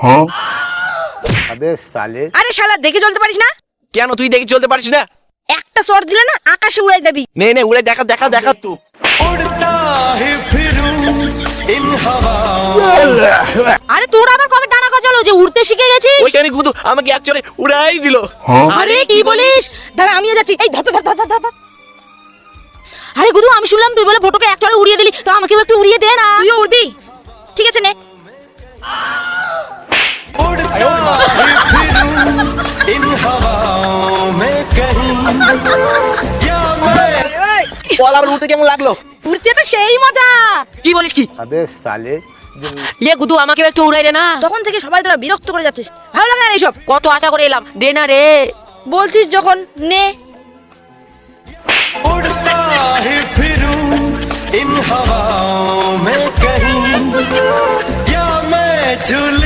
अबे साले আরে শালা দেখে চলতে পারিস না? কেন তুই দেখে চলতে পারিস না? একটা চড় দিলে না আকাশে উড়াই যাবি। নে নে উড়ে দেখা দেখা দেখা তো। আরে তোর আবার কবে ডানা গজালো যে উড়তে শিখে গেছিস? ওইখানে গুদু আমাকে একচুয়ালি উড়াই দিল। আরে কি বলিস? দাঁড়া আমিও যাচ্ছি। এই ধর ধর ধর ধর ধর। আরে গুদু আমি শুনলাম তুই বলে ফটোকে এক চড়ে উড়িয়ে দিলি, তো আমাকেও একটু উড়িয়ে দে না। তুইও উড়বি? ঠিক আছে নে। বল আবার উড়তে কেমন লাগলো? উড়তে তো সেই মজা। কি বলিস কি? अबे साले ইয়ে গুদু আমাকে একটু উড়াই দে না। তখন থেকে সবাই তোরা বিরক্ত করে যাচ্ছিস, ভালো লাগে না এইসব। কত আশা করে এলাম, দে না রে। বলছিস যখন নে। उड़ता ही फिरूं इन हवाओं में कहीं या मैं झूल